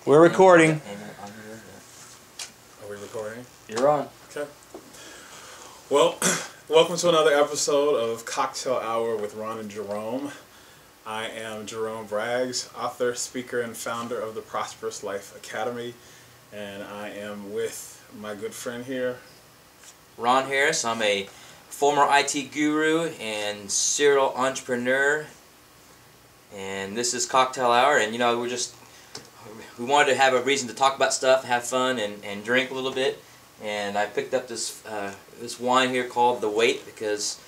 We're recording. Are we recording? You're on. Okay. Well, welcome to another episode of Cocktail Hour with Ron and Jerome. I am Jerome Braggs, author, speaker, and founder of the Prosperous Life Academy. And I am with my good friend here, Ron Harris. I'm a former IT guru and serial entrepreneur. And this is Cocktail Hour. And, you know, we wanted to have a reason to talk about stuff, have fun, and drink a little bit. And I picked up this wine here called The Wait because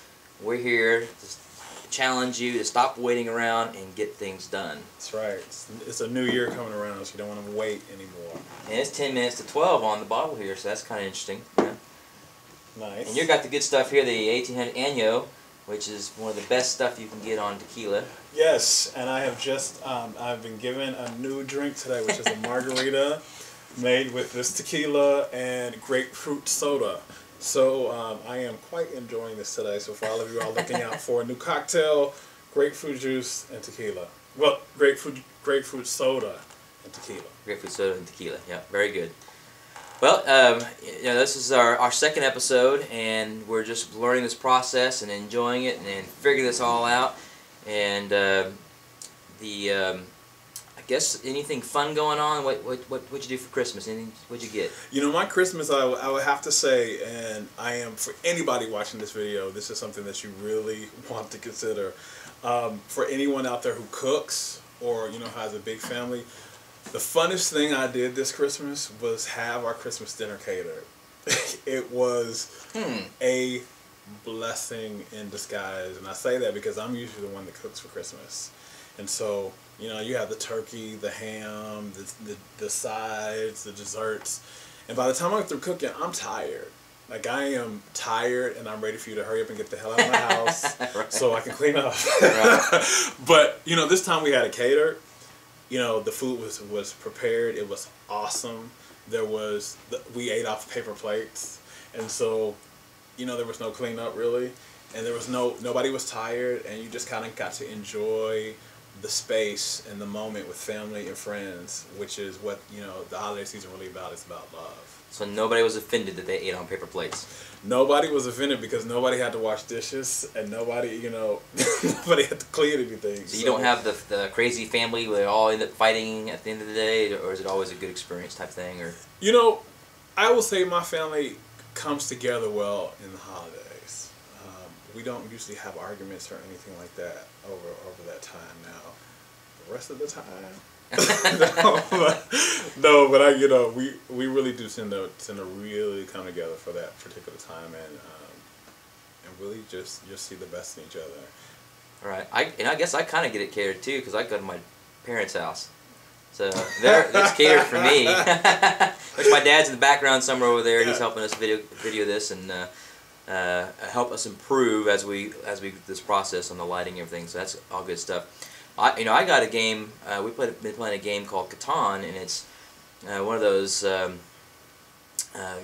we're here to challenge you to stop waiting around and get things done. That's right. It's a new year coming around, so you don't want to wait anymore. And it's 10 minutes to 12 on the bottle here, so that's kind of interesting. Yeah. Nice. And you got the good stuff here, the 1800 Año, which is one of the best stuff you can get on tequila. Yes, and I have just, I've been given a new drink today, which is a margarita made with this tequila and grapefruit soda. So I am quite enjoying this today. So for all of you who are looking out for a new cocktail, grapefruit juice and tequila. Well, grapefruit soda and tequila. Grapefruit soda and tequila, yeah, very good. Well, you know, this is our second episode, and we're just learning this process and enjoying it and figuring this all out. And I guess anything fun going on? What'd you do for Christmas? What'd you get? You know, my Christmas, I would have to say, and I am, for anybody watching this video, this is something that you really want to consider. For anyone out there who cooks or, you know, has a big family, the funnest thing I did this Christmas was have our Christmas dinner catered. It was a blessing in disguise, and I say that because I'm usually the one that cooks for Christmas. And so, you know, you have the turkey, the ham, the sides, the desserts, and by the time I'm through cooking, I'm tired. Like, I am tired, and I'm ready for you to hurry up and get the hell out of my house right. So I can clean up. Right. But, you know, this time we had it catered. You know, the food was prepared. It was awesome. We ate off paper plates, and so, you know, there was no cleanup really, and there was nobody was tired, and you just kind of got to enjoy the space and the moment with family and friends, which is what, you know, the holiday season really about. It's about love. So nobody was offended that they ate on paper plates? Nobody was offended because nobody had to wash dishes, and nobody, you know, nobody had to clean anything. So you don't have the crazy family where they all end up fighting at the end of the day, or is it always a good experience type thing? Or, you know, I will say my family comes together well in the holidays. We don't usually have arguments or anything like that over that time now. The rest of the time, no, but I, you know, we really do tend to really come together for that particular time, and really just see the best in each other. All right, I guess I kind of get it catered too because I go to my parents' house, so it's catered for me. Which my dad's in the background somewhere over there. Yeah. He's helping us video this and help us improve as we this process on the lighting and everything. So that's all good stuff. I got a game. We've been playing a game called Catan, and it's one of those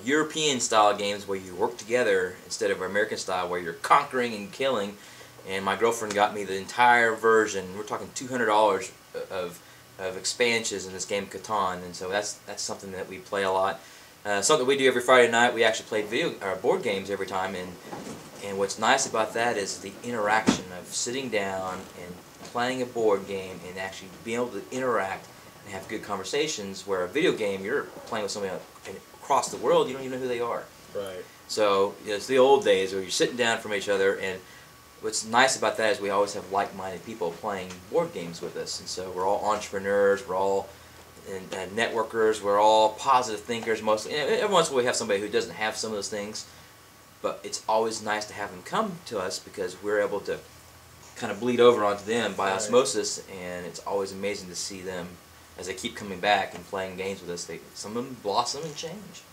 European style games where you work together instead of American style where you're conquering and killing. And my girlfriend got me the entire version. We're talking $200 of expansions in this game Catan, and so that's something that we play a lot. Something we do every Friday night. We actually play board games every time, and what's nice about that is the interaction of sitting down and playing a board game and actually being able to interact and have good conversations, where a video game, you're playing with somebody across the world, you don't even know who they are. Right. So, you know, it's the old days where you're sitting down from each other, and what's nice about that is we always have like-minded people playing board games with us, and so we're all entrepreneurs, we're all networkers, we're all positive thinkers mostly. You know, every once in a while we have somebody who doesn't have some of those things, but it's always nice to have them come to us because we're able to kind of bleed over onto them by osmosis, and it's always amazing to see them as they keep coming back and playing games with us. Some of them blossom and change.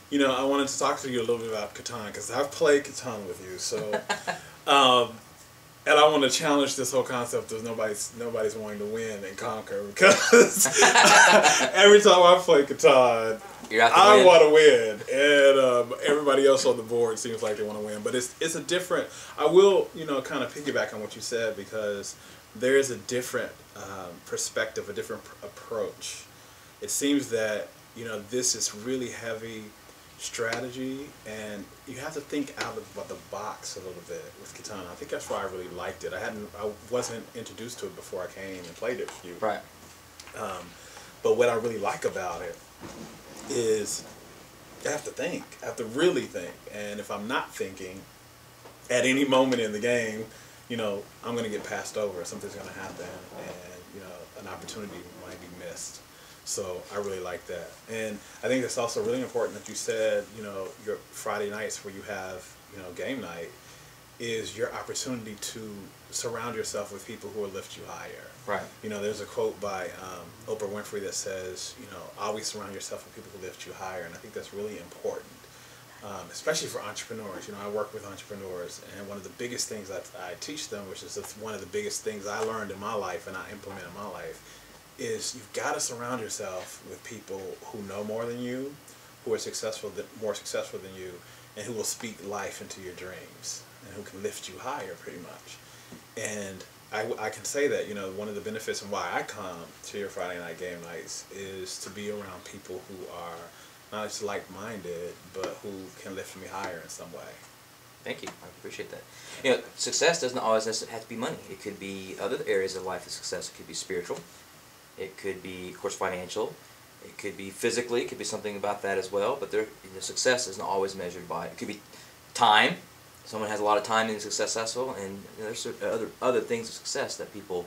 You know, I wanted to talk to you a little bit about Catan because I've played Catan with you, so and I want to challenge this whole concept of nobody's wanting to win and conquer, because every time I play Catan, I want to win, and everybody else on the board seems like they want to win. But it's a different. I will, you know, kind of piggyback on what you said, because there is a different perspective, a different approach. it seems that, you know, this is really heavy strategy, and you have to think out of the box a little bit with Katana. I think that's why I really liked it. I wasn't introduced to it before I came and played it with you. Right. But what I really like about it is I have to think. I have to really think. And if I'm not thinking, at any moment in the game, you know, I'm going to get passed over. Something's going to happen, and, you know, an opportunity might be missed. So I really like that. And I think it's also really important that you said, you know, your Friday nights where you have, you know, game night is your opportunity to surround yourself with people who will lift you higher. Right. You know, there's a quote by Oprah Winfrey that says, you know, always surround yourself with people who lift you higher. And I think that's really important, especially for entrepreneurs. You know, I work with entrepreneurs, and one of the biggest things that I teach them, which is one of the biggest things I learned in my life and I implement in my life, is you've got to surround yourself with people who know more than you, who are more successful than you, and who will speak life into your dreams, and who can lift you higher, pretty much. And I can say that, you know, one of the benefits and why I come to your Friday night game nights is to be around people who are not just like-minded, but who can lift me higher in some way. Thank you. I appreciate that. You know, success doesn't always necessarily have to be money. It could be other areas of life of success. It could be spiritual. It could be, of course, financial. It could be physically. It could be something about that as well. But the success isn't always measured by. It could be time. Someone has a lot of time and is successful, and you know, there's other things of success that people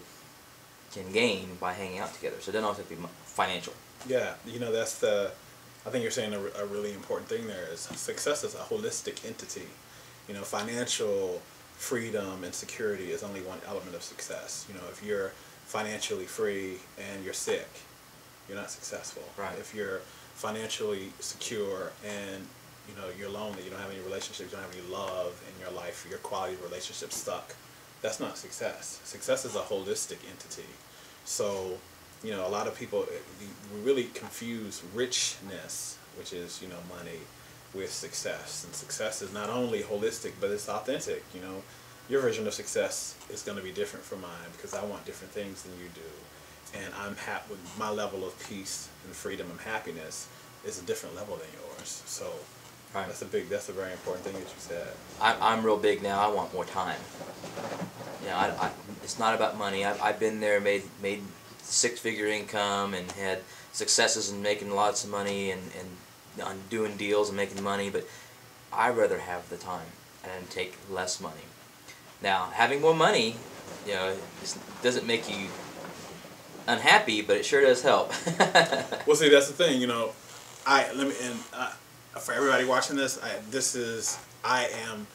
can gain by hanging out together. So it doesn't always have to be financial. Yeah, you know, that's I think you're saying a really important thing there is success is a holistic entity. You know, financial freedom and security is only one element of success. You know, if you're financially free and you're sick, you're not successful. Right. If you're financially secure and, you know, you're lonely, you don't have any relationships, you don't have any love in your life, your quality of relationship stuck, that's not success. Success is a holistic entity. So, you know, a lot of people, we really confuse richness, which is, you know, money, with success. And success is not only holistic, but it's authentic. You know, your version of success is going to be different from mine because I want different things than you do. And I'm happy with my level of peace and freedom and happiness is a different level than yours. So right. that's a very important thing that you said. I'm real big now. I want more time. You know, it's not about money. I've been there, made six-figure income and had successes and making lots of money and on doing deals and making money, but I'd rather have the time and take less money. Now, having more money, you know, doesn't make you unhappy, but it sure does help. Well, see, that's the thing, you know. For everybody watching this, I am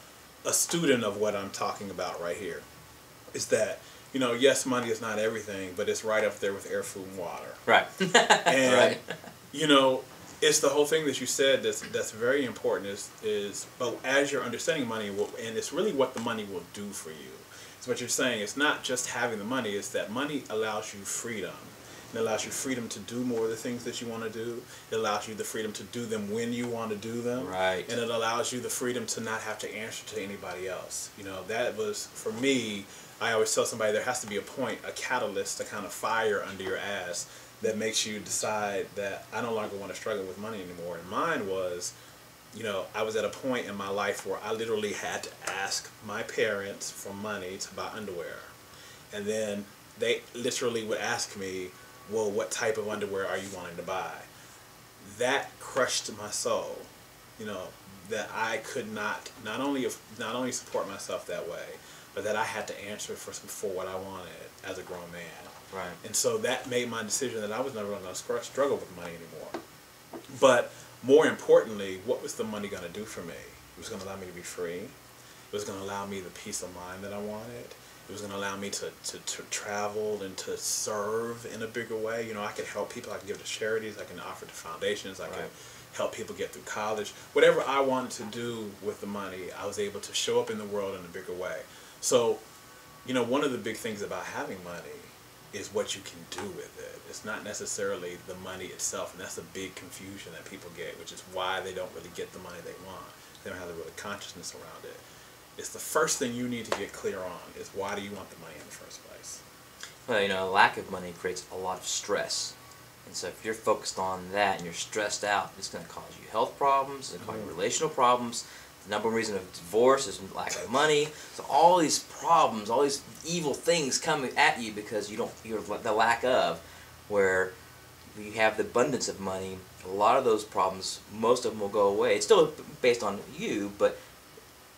a student of what I'm talking about right here. Is that, you know, yes, money is not everything, but it's right up there with air, food, and water. Right. And, right. You know, it's the whole thing that you said that's very important but as you're understanding money, and it's really what the money will do for you. It's what you're saying. It's not just having the money. It's that money allows you freedom. It allows you freedom to do more of the things that you want to do. It allows you the freedom to do them when you want to do them. Right. And it allows you the freedom to not have to answer to anybody else. You know, that was, for me, I always tell somebody there has to be a point, a catalyst, a kind of fire under your ass that makes you decide that I no longer want to struggle with money anymore. And mine was, you know, I was at a point in my life where I literally had to ask my parents for money to buy underwear. And then they literally would ask me, well, what type of underwear are you wanting to buy? That crushed my soul, you know, that I could not only support myself that way, but that I had to answer for what I wanted as a grown man. Right. And so that made my decision that I was never going to struggle with money anymore. But more importantly, what was the money going to do for me? It was going to allow me to be free. It was going to allow me the peace of mind that I wanted. It was going to allow me to travel and to serve in a bigger way. You know, I could help people. I could give to charities. I can offer to foundations. I could help people get through college. Whatever I wanted to do with the money, I was able to show up in the world in a bigger way. So, you know, one of the big things about having money is what you can do with it. It's not necessarily the money itself, and that's a big confusion that people get, which is why they don't really get the money they want. They don't have the real consciousness around it. It's the first thing you need to get clear on is why do you want the money in the first place? Well, you know, a lack of money creates a lot of stress. And so if you're focused on that and you're stressed out, it's going to cause you health problems, it's going to cause you relational problems. The number one reason of divorce is lack of money. So all these problems, all these evil things come at you because you're the lack of, where you have the abundance of money. A lot of those problems, most of them will go away. It's still based on you, but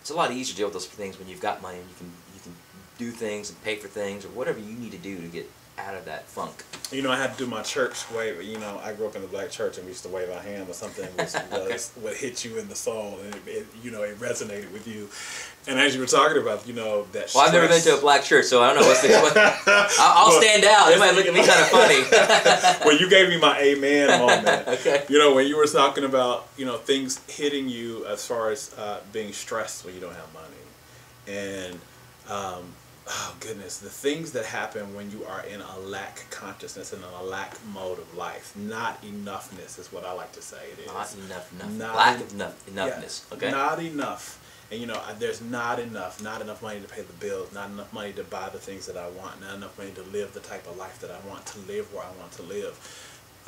it's a lot easier to deal with those things when you've got money and you can do things and pay for things or whatever you need to do to get out of that funk. You know, I had to do my church wave. You know, I grew up in the black church and we used to wave our hand or something was what hit you in the soul, and it resonated with you. And as you were talking about, you know, that stress. Well, I've never been to a black church, so I don't know what's the. I'll stand out. They might look at me kind of funny. Well, you gave me my amen moment. Okay. You know, when you were talking about, you know, things hitting you as far as being stressed when you don't have money, and oh goodness, the things that happen when you are in a lack consciousness and in a lack mode of life. Not enoughness is what I like to say it is. Not enough. Lack of enoughness. Yeah, okay. Not enough. And you know, there's not enough money to pay the bills, not enough money to buy the things that I want, not enough money to live the type of life that I want to live where I want to live.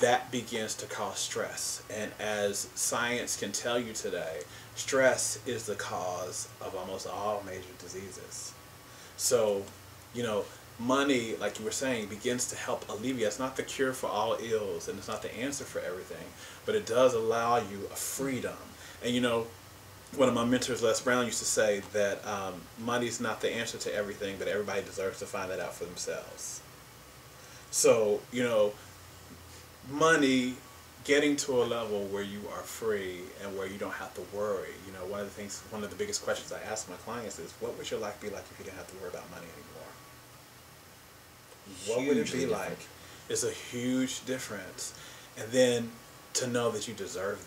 That begins to cause stress. And as science can tell you today, stress is the cause of almost all major diseases. So, you know, money, like you were saying, begins to help alleviate. It's not the cure for all ills, and it's not the answer for everything, but it does allow you a freedom. And, you know, one of my mentors, Les Brown, used to say that money's not the answer to everything, but everybody deserves to find that out for themselves. So, you know, money, getting to a level where you are free and where you don't have to worry. You know, one of the biggest questions I ask my clients is, what would your life be like if you didn't have to worry about money anymore? What would it be like? It's a huge difference. And then to know that you deserve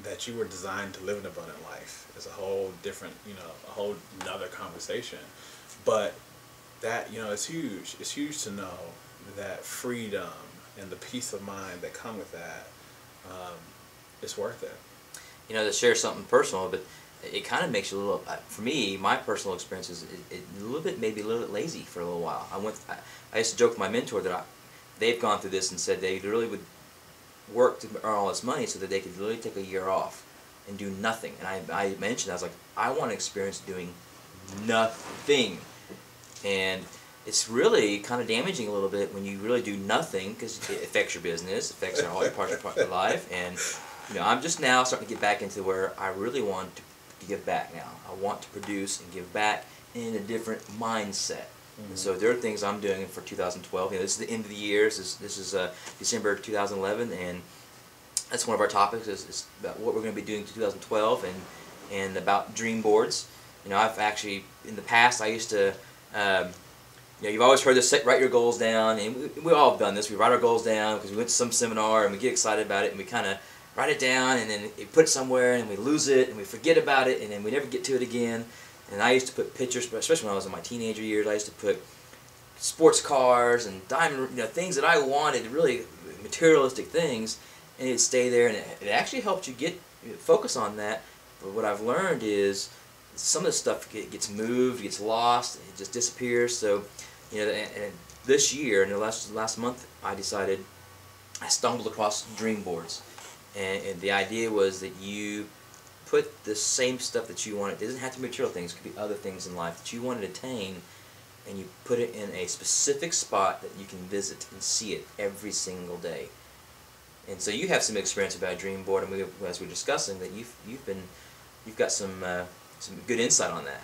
that you were designed to live an abundant life is a whole different, you know, a whole nother conversation. But that, you know, it's huge. It's huge to know that freedom and the peace of mind that come with that, it's worth it. You know, to share something personal, but it kind of makes you a little, for me, my personal experience is maybe a little bit lazy for a little while. I used to joke with my mentor that they've gone through this and said they really would work to earn all this money so that they could really take a year off and do nothing. And I mentioned, I was like, I want to experience doing nothing. And it's really kind of damaging a little bit when you really do nothing, because it affects your business, affects all your parts of your life. And you know, I'm just now starting to get back into where I really want to give back now. I want to produce and give back in a different mindset. And so there are things I'm doing for 2012. You know, this is the end of the year. This is December 2011, and that's one of our topics is about what we're going to be doing in 2012 and about dream boards. You know, I've actually in the past I used to. You know, you've always heard this, write your goals down, and we all have done this. We write our goals down because we went to some seminar and we get excited about it and we kind of write it down and then we put it somewhere and we lose it and we forget about it and then we never get to it again. And I used to put pictures, especially when I was in my teenager years, I used to put sports cars and diamond, you know, things that I wanted, really materialistic things, and it'd stay there, and it actually helped you focus on that. But what I've learned is some of the stuff gets moved, gets lost, it just disappears. So, you know, and this year, in the last month, I stumbled across Dreamboards, and the idea was that you put the same stuff that you wanted. It doesn't have to be material things; it could be other things in life that you want to attain, and you put it in a specific spot that you can visit and see it every single day. And so you have some experience about Dreamboard, and as we're discussing that you've got some good insight on that.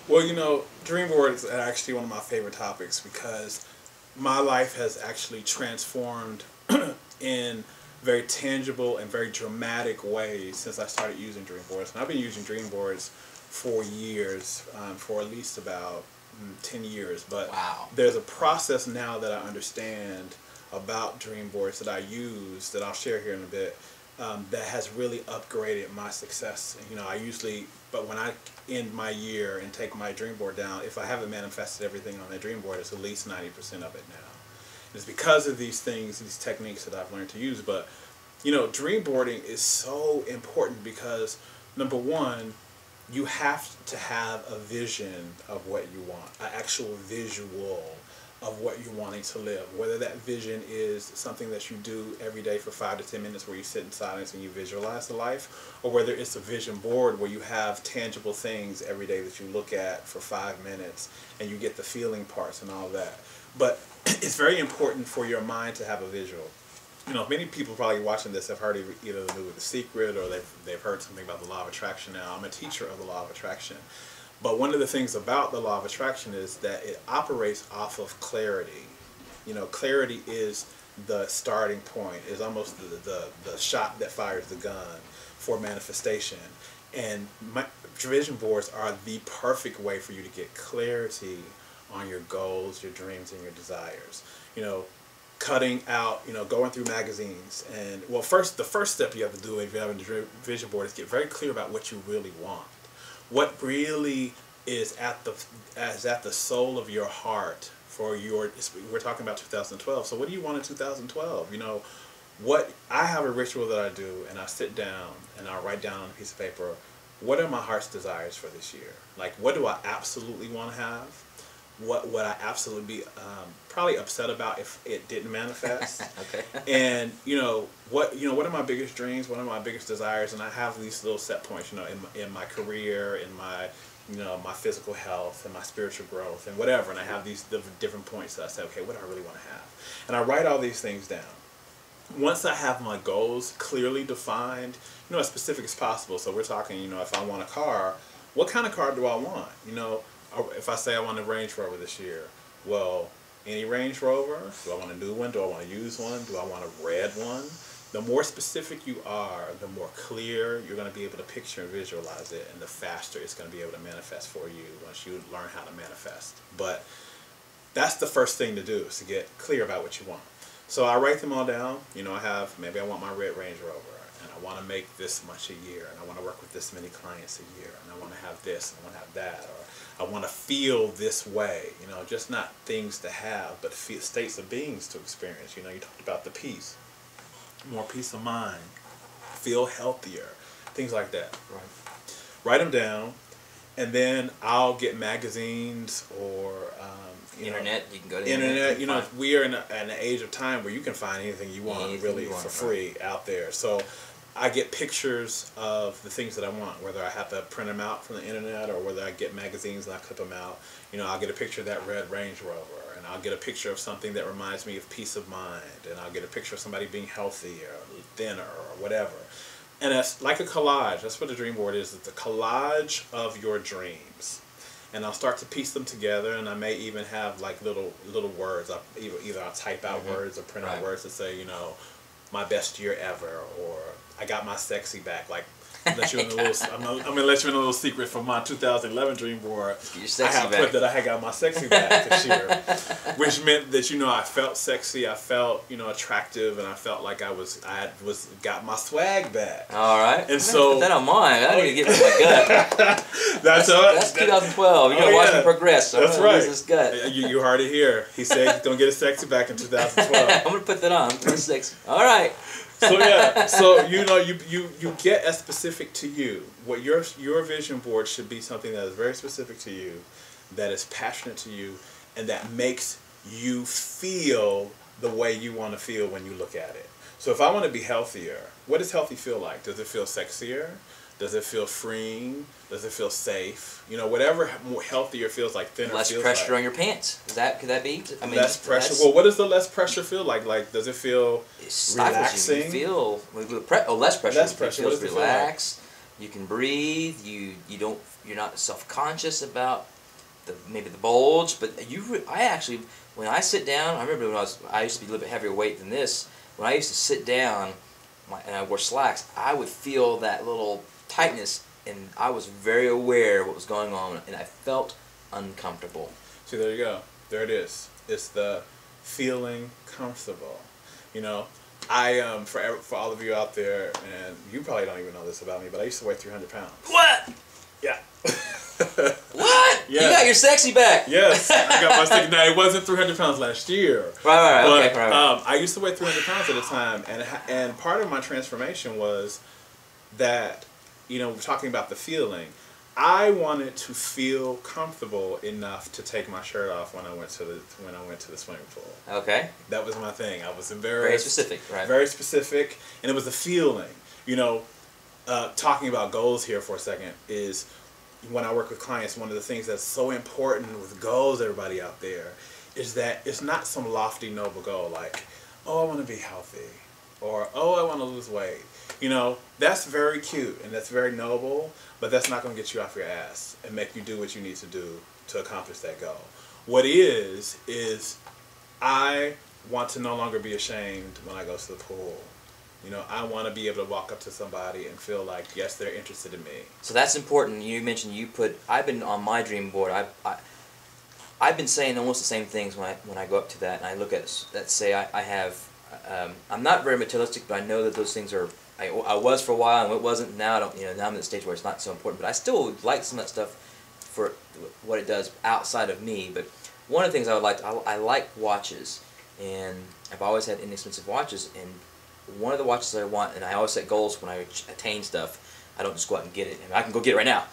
Well, you know, Dreamboard is actually one of my favorite topics because my life has actually transformed in very tangible and very dramatic ways since I started using Dreamboards. And I've been using Dreamboards for years, for at least about 10 years. But wow. There's a process now that I understand about Dreamboards that I use, that I'll share here in a bit, that has really upgraded my success. You know, but when I end my year and take my Dreamboard down, if I haven't manifested everything on that Dreamboard, it's at least 90% of it now. It's because of these things, these techniques that I've learned to use. But, you know, Dreamboarding is so important because, number one, you have to have a vision of what you want, an actual visual of what you're wanting to live. Whether that vision is something that you do every day for 5 to 10 minutes where you sit in silence and you visualize the life, or whether it's a vision board where you have tangible things every day that you look at for 5 minutes and you get the feeling parts and all that. But it's very important for your mind to have a visual. You know, many people probably watching this have heard either the movie The Secret, or they've heard something about the law of attraction. Now, I'm a teacher of the law of attraction. But one of the things about the law of attraction is that it operates off of clarity. You know, clarity is the starting point, is almost the shot that fires the gun for manifestation. And vision boards are the perfect way for you to get clarity on your goals, your dreams, and your desires. You know, cutting out, you know, going through magazines. And, well, the first step you have to do if you have a vision board is get very clear about what you really want. What really is at the soul of your heart for your, we're talking about 2012, so what do you want in 2012? You know, I have a ritual that I do, and I sit down and I write down on a piece of paper, what are my heart's desires for this year? Like, what do I absolutely want to have? What would I absolutely be probably upset about if it didn't manifest? Okay. And what are my biggest dreams? What are my biggest desires? And I have these little set points, you know, in my career, in my, you know, my physical health and my spiritual growth and whatever. And I have these different points that I say, okay, what do I really want to have? And I write all these things down. Once I have my goals clearly defined, you know, as specific as possible. So we're talking, you know, if I want a car, what kind of car do I want? You know, if I say I want a Range Rover this year, well, any Range Rover? Do I want a new one? Do I want to use one? Do I want a red one? The more specific you are, the more clear you're going to be able to picture and visualize it, and the faster it's going to be able to manifest for you once you learn how to manifest. But that's the first thing to do, is to get clear about what you want. So I write them all down. You know, maybe I want my red Range Rover, and I want to make this much a year, and I want to work with this many clients a year, and I want to have this, and I want to have that, or I want to feel this way, you know, just not things to have, but states of beings to experience. You know, you talked about the peace, more peace of mind, feel healthier, things like that. Right. Write them down, and then I'll get magazines or Internet. You can go to the internet. You know, we are in an age of time where you can find anything you want really for free out there. So I get pictures of the things that I want, whether I have to print them out from the internet or whether I get magazines and I clip them out. You know, I'll get a picture of that red Range Rover, and I'll get a picture of something that reminds me of peace of mind, and I'll get a picture of somebody being healthy or thinner or whatever. And it's like a collage. That's what a dream board is. It's a collage of your dreams. And I'll start to piece them together, and I may even have like little words. Either I'll type out words or print out words that say, you know, my best year ever, or I got my sexy back. Like, let you in a little. I'm gonna let you in a little secret from my 2011 dream board. I have put that I had got my sexy back this year, which meant that, you know, I felt sexy, I felt, you know, attractive, and I felt like I got my swag back. All right. And so put that on mine. I need to get rid of my gut. That's 2012. You're gonna watch me progress. So that's I'm gonna right. lose this gut. You heard it here. He said he's gonna get his sexy back in 2012. I'm gonna put that on. I'm pretty sexy. All right. So yeah, so you know, you get as specific to you. What your vision board should be something that is very specific to you, that is passionate to you, and that makes you feel the way you want to feel when you look at it. So if I want to be healthier, what does healthy feel like? Does it feel sexier? Does it feel freeing? Does it feel safe? You know, whatever more healthier feels like, thinner Less feels pressure like. on your pants. Could that be? I mean, less pressure. Well, what does the less pressure feel like? Like, does it feel relaxing? You feel less pressure. Less pressure. You feel relaxed. You can breathe. You're not self-conscious about maybe the bulge. But I actually, when I sit down, I remember when I used to be a little bit heavier weight than this. When I used to sit down and I wore slacks, I would feel that little tightness, and I was very aware of what was going on, and I felt uncomfortable. See, there you go. There it is. It's the feeling comfortable. You know, for all of you out there, and you probably don't even know this about me, but I used to weigh 300 pounds. What? Yeah. What? Yeah. You got your sexy back. Yes, I got my sexy. Now, it wasn't 300 pounds last year. Right. But, okay. Right. I used to weigh 300 pounds at a time, and part of my transformation was that, you know, we're talking about the feeling. I wanted to feel comfortable enough to take my shirt off when I went to the swimming pool. Okay. That was my thing. I was Very specific, right? Very specific, and it was a feeling. You know, talking about goals here for a second is when I work with clients, one of the things that's so important with goals, everybody out there, is that it's not some lofty, noble goal like, oh, I want to be healthy, or oh, I want to lose weight. You know, that's very cute and that's very noble, but that's not going to get you off your ass and make you do what you need to do to accomplish that goal. What is I want to no longer be ashamed when I go to the pool. You know, I want to be able to walk up to somebody and feel like, yes, they're interested in me. So that's important. You mentioned I've been on my dream board. I've been saying almost the same things when I go up to that and I look at, let's say I have, I'm not very materialistic, but I know that those things are, I was for a while and it wasn't. Now I don't, you know, now I'm at the stage where it's not so important, but I still like some of that stuff for what it does outside of me. But one of the things I would like, I like watches, and I've always had inexpensive watches, and one of the watches that I want, and I always set goals when I attain stuff. I don't just go out and get it. I can go get it right now,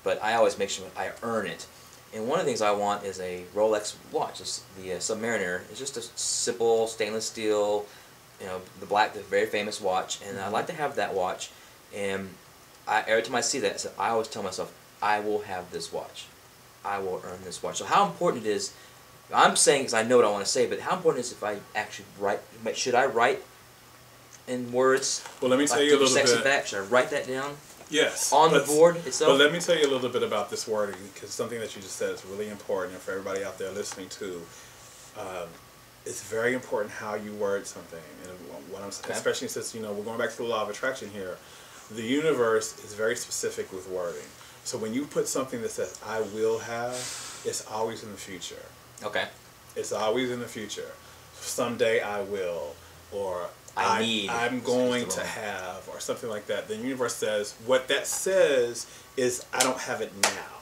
but I always make sure I earn it. And one of the things I want is a Rolex watch. It's the Submariner. It's just a simple stainless steel, you know, the very famous watch, and I'd like to have that watch. And every time I see that, I always tell myself, I will have this watch. I will earn this watch. So how important it is, I'm saying because I know what I want to say, but how important is it if I actually write, should I write in words? Well, let me tell you a little bit. Back? Should I write that down? Yes. On the board itself? But let me tell you a little bit about this wording, because something that you just said is really important, and for everybody out there listening too, it's very important how you word something. And what I'm especially since, you know, we're going back to the law of attraction here, the universe is very specific with wording. So when you put something that says I will have, it's always in the future. Okay. It's always in the future. Someday I will, or I'm going to have, or something like that. The universe says, what that says is I don't have it now.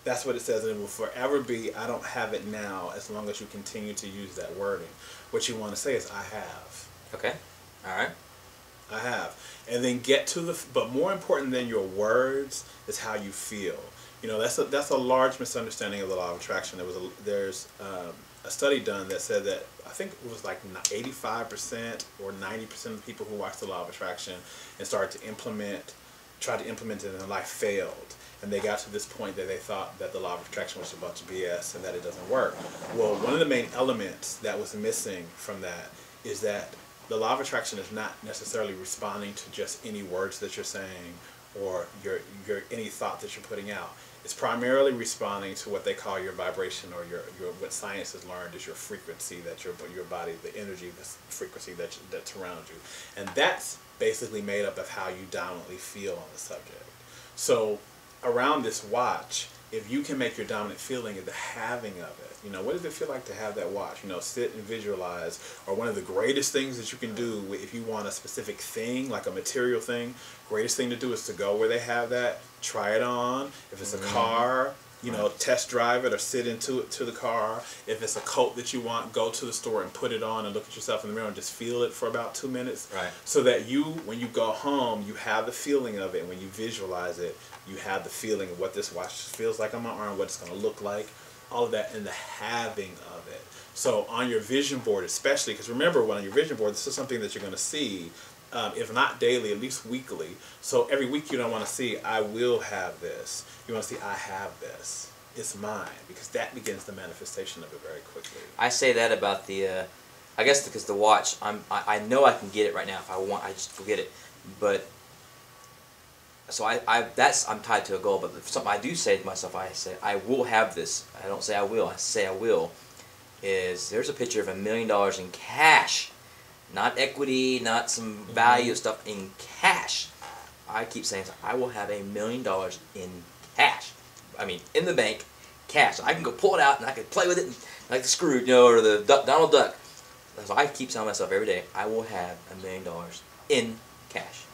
That's what it says, and it will forever be I don't have it now as long as you continue to use that wording. What you want to say is I have. Okay. All right. I have. And then get to the, but more important than your words is how you feel. You know, that's a large misunderstanding of the law of attraction. There's a study done that said that I think it was like 85% or 90% of the people who watched the law of attraction and tried to implement it in their life failed. And they got to this point that they thought that the law of attraction was a bunch of BS and that it doesn't work. Well, one of the main elements that was missing from that is that the law of attraction is not necessarily responding to just any words that you're saying or your any thought that you're putting out. It's primarily responding to what they call your vibration, or your what science has learned is your frequency, that your body, the energy, the frequency that surrounds you. And that's basically made up of how you dominantly feel on the subject. So around this watch, if you can make your dominant feeling the having of it, you know, what does it feel like to have that watch? You know, sit and visualize. Or one of the greatest things that you can do if you want a specific thing, like a material thing, greatest thing to do is to go where they have that, try it on. If it's a car, you know, test drive it or sit into the car. If it's a coat that you want, go to the store and put it on and look at yourself in the mirror and just feel it for about 2 minutes. Right. So that when you go home, you have the feeling of it. And when you visualize it, you have the feeling of what this watch feels like on my arm, what it's going to look like, all of that, and the having of it. So on your vision board especially, because remember, when on your vision board, this is something that you're going to see, if not daily, at least weekly. So every week you don't want to see, I will have this. You want to see, I have this. It's mine, because that begins the manifestation of it very quickly. I say that about the, I guess because the watch, I know I can get it right now if I want, I just forget it. But, so I'm tied to a goal, but something I do say to myself, I say, I will have this. I don't say I will, I say I will. There's a picture of $1 million in cash. Not equity, not some value stuff, in cash. I keep saying, I will have $1 million in cash. I mean, in the bank, cash. I can go pull it out and I can play with it like the Scrooge, you know, or the Donald Duck. So I keep telling myself every day, I will have $1 million in cash.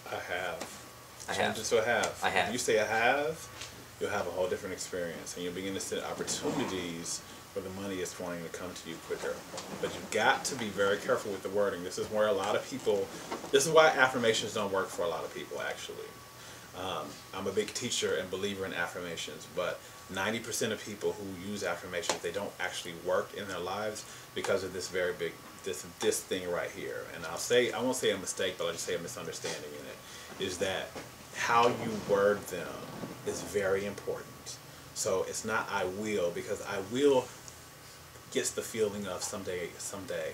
I have. I have. Change it to a have. I have. If you say I have, you'll have a whole different experience, and you'll begin to see opportunities where the money is wanting to come to you quicker. But you've got to be very careful with the wording. This is where a lot of people, this is why affirmations don't work for a lot of people, actually. I'm a big teacher and believer in affirmations, but 90% of people who use affirmations, they don't actually work in their lives because of this very big, this thing right here. And I won't say a mistake, but I'll just say a misunderstanding in it, is that how you word them is very important. So it's not "I will," because "I will" gets the feeling of someday,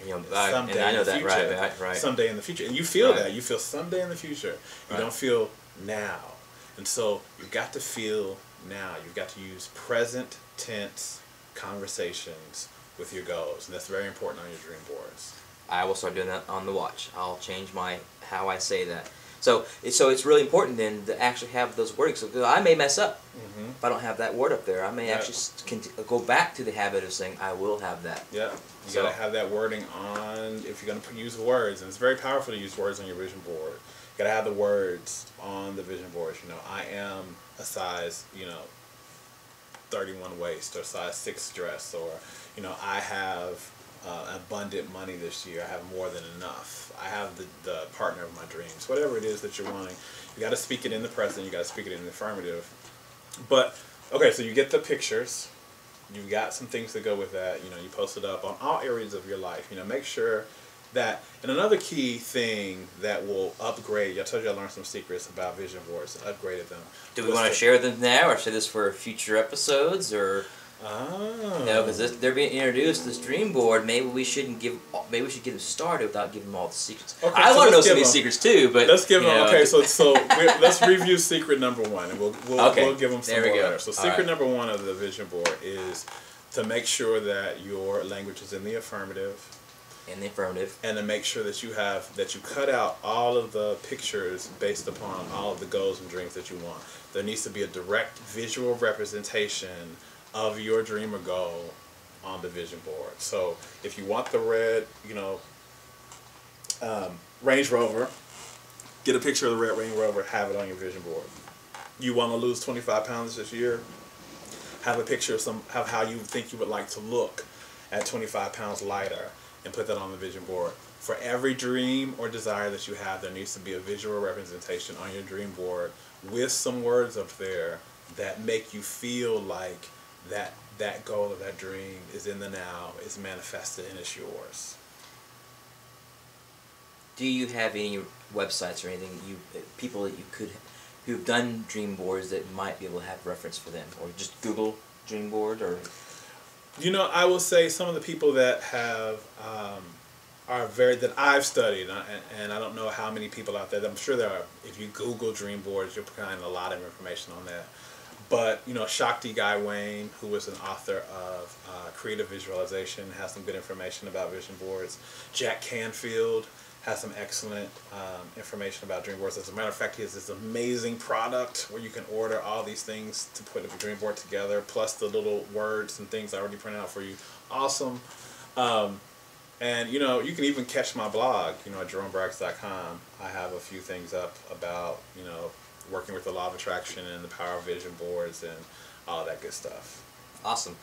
You know, someday and I know in the that, future, right. someday in the future, and you feel Right. that. You feel someday in the future. You Right. don't feel now, and so you've got to feel now. You've got to use present tense conversations with your goals, and that's very important on your dream boards. I will start doing that on the watch. I'll change how I say that. So it's really important then to actually have those wordings. So I may mess up if I don't have that word up there. I may actually go back to the habit of saying I will have that. Yeah, you gotta have that wording on if you're gonna use words, and it's very powerful to use words on your vision board. You gotta have the words on the vision board. You know, I am a size 31 waist or size 6 dress, or I have abundant money this year. I have more than enough. I have the partner of my dreams. Whatever it is that you're wanting, you got to speak it in the present. You got to speak it in the affirmative. But okay, so you get the pictures. You've got some things that go with that. You post it up on all areas of your life. Make sure that. And another key thing that will upgrade. I told you I learned some secrets about vision boards. Upgraded them. Do we want to share them now, or say this for future episodes, or? Because they're being introduced this dream board. Maybe we should get them started without giving them all the secrets. Okay, I want to know some of these secrets too, but let's give them. Okay, so let's review secret number one, and we'll give them some more there. So secret number one of the vision board is to make sure that your language is in the affirmative. In the affirmative. And to make sure that you cut out all of the pictures based upon all of the goals and dreams that you want. There needs to be a direct visual representation of your dream or goal on the vision board. So if you want the red, Range Rover, get a picture of the red Range Rover, have it on your vision board. You want to lose 25 pounds this year, have a picture of how you think you would like to look at 25 pounds lighter, and put that on the vision board. For every dream or desire that you have, there needs to be a visual representation on your dream board with some words up there that make you feel like that goal or that dream is in the now, is manifested, and it's yours. Do you have any websites or anything people that who've done dream boards that might be able to have reference for them, or just Google dream board? Or I will say some of the people that have that I've studied, and I don't know how many people out there. I'm sure there are. If you Google dream boards, you'll find a lot of information on that. But Shakti Guy Wayne, who was an author of Creative Visualization, has some good information about vision boards. Jack Canfield has some excellent information about dream boards. As a matter of fact, he has this amazing product where you can order all these things to put a dream board together, plus the little words and things I already printed out for you. Awesome. And you can even catch my blog, at JeromeBraggs.com. I have a few things up about working with the law of attraction and the power of vision boards and all that good stuff. Awesome.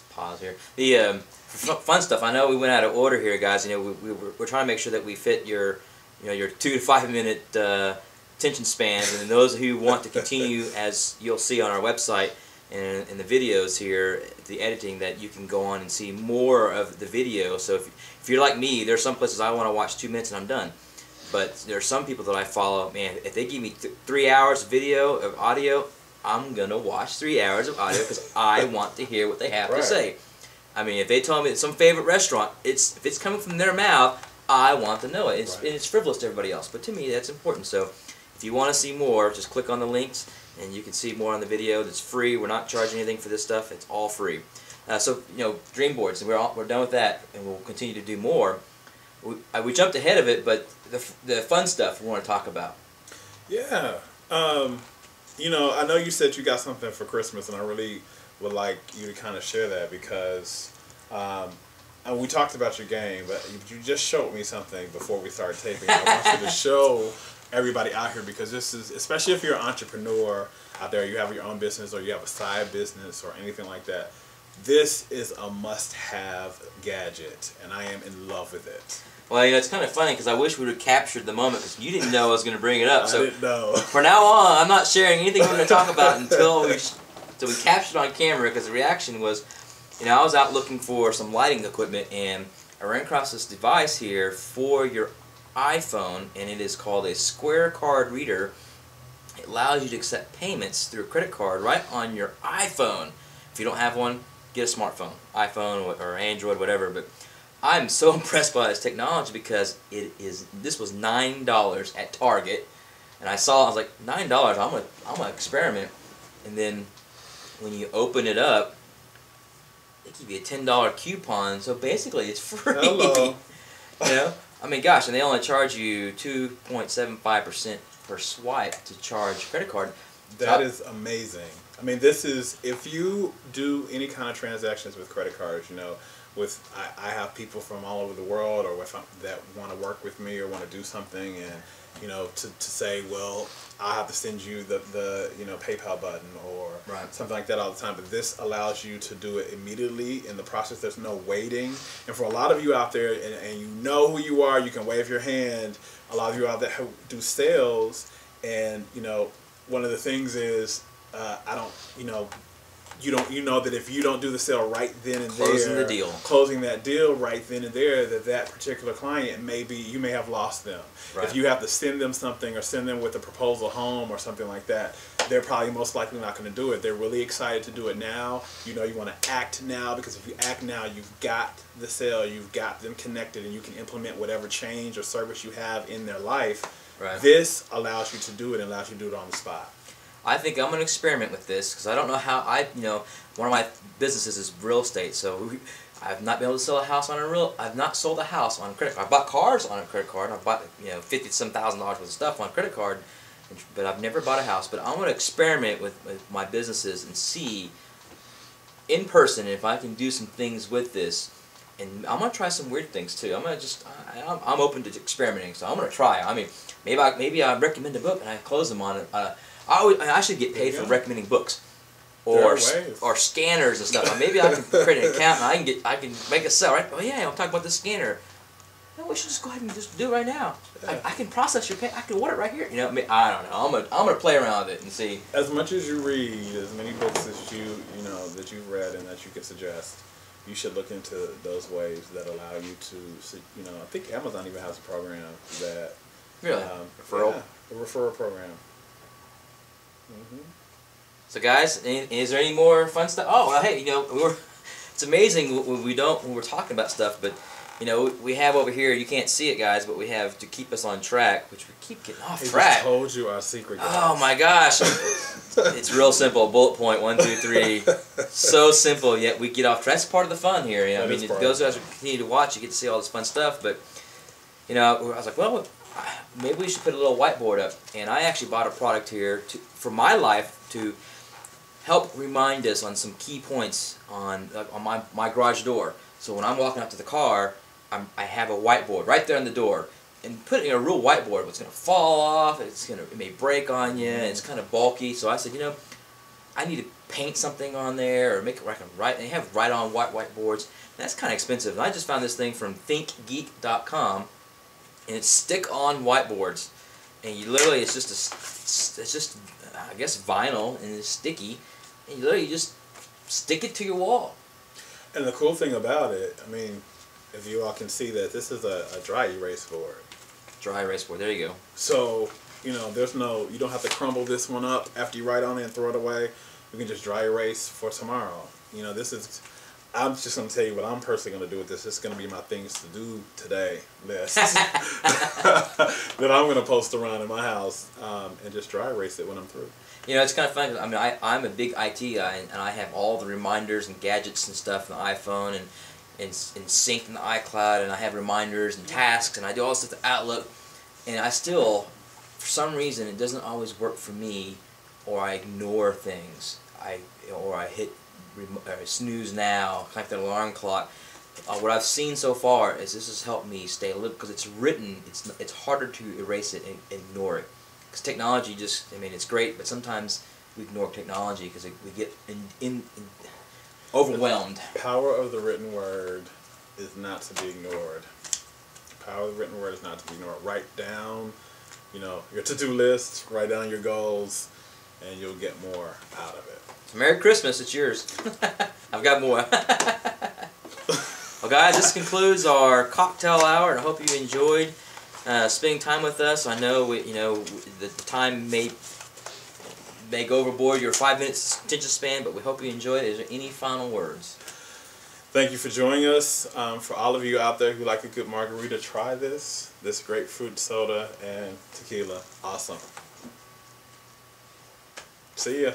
Pause here. The fun stuff. I know we went out of order here, guys. We're trying to make sure that we fit your 2 to 5 minute attention spans, and those who want to continue, as you'll see on our website and in the videos here, the editing, that you can go on and see more of the video. So if you're like me, there's some places I want to watch 2 minutes and I'm done. But there are some people that I follow, man, if they give me 3 hours of video, of audio, I'm going to watch 3 hours of audio because I want to hear what they have to say. I mean, if they tell me it's some favorite restaurant, if it's coming from their mouth, I want to know it. It's frivolous to everybody else, but to me that's important. So if you want to see more, just click on the links and you can see more on the video. That's free. We're not charging anything for this stuff. It's all free. So, dream boards, and we're done with that, and we'll continue to do more. We jumped ahead of it, but the fun stuff we want to talk about. Yeah. I know you said you got something for Christmas, and I really would like you to kind of share that because we talked about your game, but you just showed me something before we started taping. I want you to show everybody out here, because this is, especially if you're an entrepreneur out there, you have your own business or you have a side business or anything like that, this is a must-have gadget, and I am in love with it. Well, it's kind of funny because I wish we would have captured the moment because you didn't know I was going to bring it up. So I didn't know. For now on, I'm not sharing anything we're going to talk about until we captured it on camera, because the reaction was, I was out looking for some lighting equipment and I ran across this device here for your iPhone, and it is called a Square Card Reader. It allows you to accept payments through a credit card right on your iPhone. If you don't have one, get a smartphone, iPhone or Android, whatever. But I'm so impressed by this technology because this was $9 at Target, and I was like, $9, I'm gonna experiment. And then when you open it up, they give you a $10 coupon, so basically it's free. Hello. I mean, gosh, and they only charge you 2.75% per swipe to charge credit card. That is amazing. I mean, this is, if you do any kind of transactions with credit cards, I have people from all over the world that want to work with me or want to do something, and to say, well, I have to send you the PayPal button or something like that all the time. But this allows you to do it immediately in the process. There's no waiting. And for a lot of you out there, and you know who you are, you can wave your hand. A lot of you out there who do sales, and one of the things is you know that if you don't do the sale right then and closing that deal right then and there, that particular client you may have lost them. Right. If you have to send them something or send them with a proposal home or something like that, they're probably most likely not going to do it. They're really excited to do it now. You want to act now, because if you act now, you've got the sale, you've got them connected, and you can implement whatever change or service you have in their life. Right. This allows you to do it and allows you to do it on the spot. I think I'm going to experiment with this because I don't know how one of my businesses is real estate, so I've not been able to sell a house I've not sold a house on a credit card. I bought cars on a credit card. I bought $50-some thousand worth of stuff on a credit card, but I've never bought a house. But I'm going to experiment with my businesses and see in person if I can do some things with this. And I'm going to try some weird things too. I'm open to experimenting, so I'm going to try. I mean, maybe I recommend a book and I close them on it. I should get paid for recommending books, or scanners and stuff. Maybe I can create an account and I can make a sell. Right? Oh yeah, I'm talking about this scanner. No, we should just go ahead and just do it right now. Yeah. I can process your pay. I can order it right here. I mean, I don't know. I'm gonna play around with it and see. As much as you read, as many books as that you've read and that you can suggest, you should look into those ways that allow you to. I think Amazon even has a program that referral. A referral program. So guys, is there any more fun stuff? Oh, well, hey, it's amazing when we're talking about stuff, but we have over here, you can't see it, guys, but we have to keep us on track, which we keep getting off track. I just told you our secret, guys. Oh my gosh. It's real simple. Bullet point 1, 2, 3. So simple, yet we get off track. That's part of the fun here. I mean, those guys who continue to watch, you get to see all this fun stuff, but I was like, well, maybe we should put a little whiteboard up. And I actually bought a product here for my life to help remind us on some key points on my garage door. So when I'm walking up to the car, I have a whiteboard right there on the door. And putting a real whiteboard, it's going to fall off, it may break on you, it's kind of bulky. So I said, I need to paint something on there or make it where I can write. And they have write-on whiteboards. That's kind of expensive. And I just found this thing from thinkgeek.com. And it's stick-on whiteboards, and you literally it's just I guess vinyl, and it's sticky, and you literally just stick it to your wall. And the cool thing about it, I mean, if you all can see that this is a dry erase board. Dry erase board. There you go. So you don't have to crumble this one up after you write on it and throw it away. You can just dry erase for tomorrow. I'm just going to tell you what I'm personally going to do with this. This is going to be my things to do today list that I'm going to post around in my house and just dry erase it when I'm through. It's kind of fun. I mean, I'm a big IT guy, and I have all the reminders and gadgets and stuff in the iPhone and synced in the iCloud, and I have reminders and tasks, and I do all this stuff to Outlook, and I still, for some reason, it doesn't always work for me, or I ignore things, or I hit snooze now, connect the alarm clock. What I've seen so far is this has helped me stay a little, because it's written, it's harder to erase it and ignore it. Because technology it's great, but sometimes we ignore technology because we get overwhelmed. The power of the written word is not to be ignored. The Power of the written word is not to be ignored. Write down, your to-do list. Write down your goals, and you'll get more out of it. So Merry Christmas. It's yours. I've got more. Well, guys, this concludes our cocktail hour, and I hope you enjoyed spending time with us. I know the time may go overboard your 5 minutes attention span, but we hope you enjoyed it. Is there any final words? Thank you for joining us. For all of you out there who like a good margarita, try this grapefruit soda and tequila. Awesome. See ya.